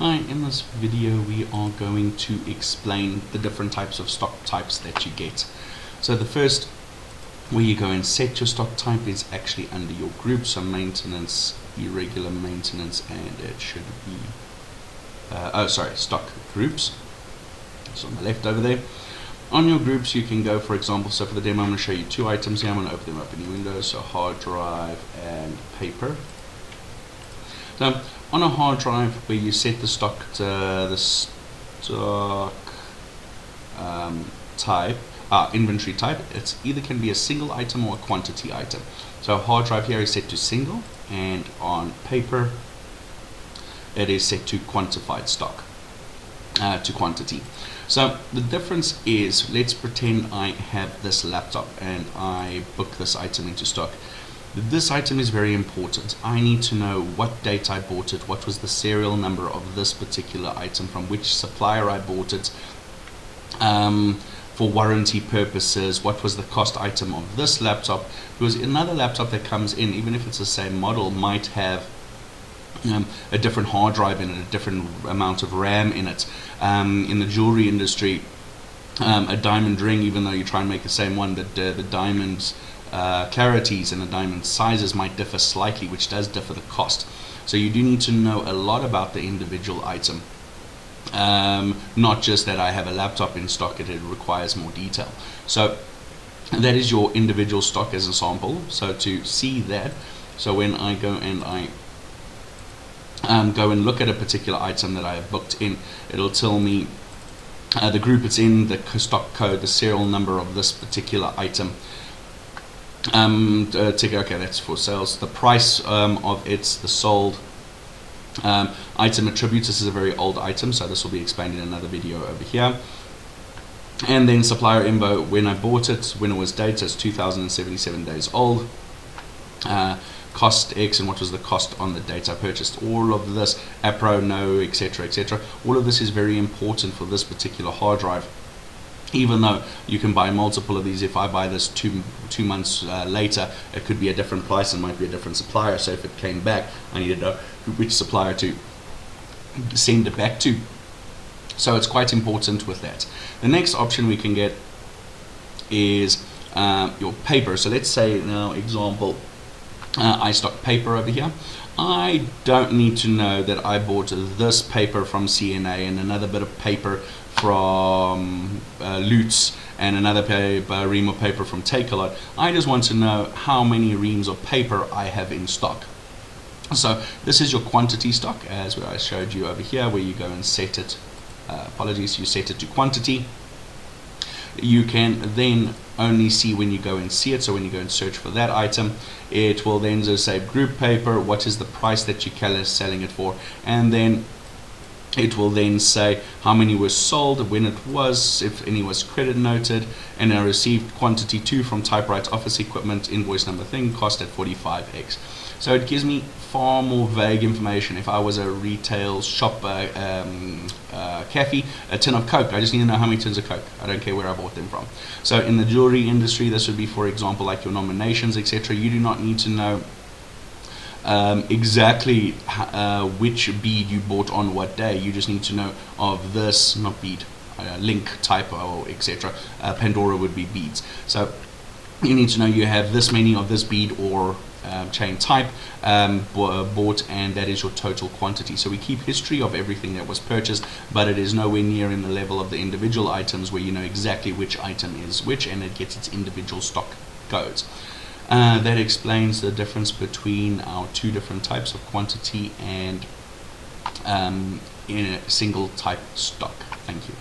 Hi, in this video we are going to explain the different types of stock types that you get. So the first, where you go and set your stock type, is actually under your group, so maintenance, irregular maintenance, and it should be, stock groups. It's on the left over there. On your groups you can go, for example, so for the demo I'm going to show you two items here. I'm going to open them up in Windows, so hard drive and paper. So on a hard drive, where you set the stock type, inventory type, it's either can be a single item or a quantity item. So hard drive here is set to single, and on paper it is set to quantified stock, to quantity. So the difference is, let's pretend I have this laptop and I book this item into stock. This item is very important. I need to know what date I bought it, what was the serial number of this particular item, from which supplier I bought it, for warranty purposes, what was the cost item of this laptop, because another laptop that comes in, even if it's the same model, might have a different hard drive in it, a different amount of RAM in it. In the jewelry industry, a diamond ring, even though you try and make the same one, the diamonds clarities and the diamond sizes might differ slightly, which does differ the cost. So you do need to know a lot about the individual item, not just that I have a laptop in stock, it requires more detail. So that is your individual stock as a sample. So to see that, so when I go and go and look at a particular item that I have booked in, it'll tell me the group it's in, the stock code, the serial number of this particular item. Okay, that's for sales. The price of it's the sold item attributes. This is a very old item, so this will be explained in another video over here. And then supplier info, when I bought it, when it was dated, it's 2077 days old. Cost X, and what was the cost on the date I purchased. All of this, APRO, no, etc., etc. All of this is very important for this particular hard drive. Even though you can buy multiple of these, if I buy this two months later, it could be a different price and might be a different supplier. So if it came back, I need to know which supplier to send it back to. So it's quite important with that. The next option we can get is your paper. So let's say now, example, I stock paper over here. I don't need to know that I bought this paper from CNA and another bit of paper from Lutz and another ream of paper from Takealot. I just want to know how many reams of paper I have in stock. So this is your quantity stock, as I showed you over here, where you go and set it, you set it to quantity. You can then only see when you go and see it. So when you go and search for that item, it will then just say group paper, what is the price that you're selling it for, and then it will then say how many were sold, when it was, if any was credit noted, and I received quantity 2 from Typewrite Office Equipment, invoice number thing, cost at 45x. So it gives me far more vague information. If I was a retail shop, cafe, a tin of Coke, I just need to know how many tins of Coke. I don't care where I bought them from. So in the jewelry industry, this would be, for example, like your nominations, etc. You do not need to know exactly which bead you bought on what day. You just need to know of this, not bead, link type, or etc. Pandora would be beads. So you need to know you have this many of this bead or chain type bought, and that is your total quantity. So we keep history of everything that was purchased, but it is nowhere near in the level of the individual items, where you know exactly which item is which, and it gets its individual stock codes. That explains the difference between our two different types of quantity and in a single type stock. Thank you.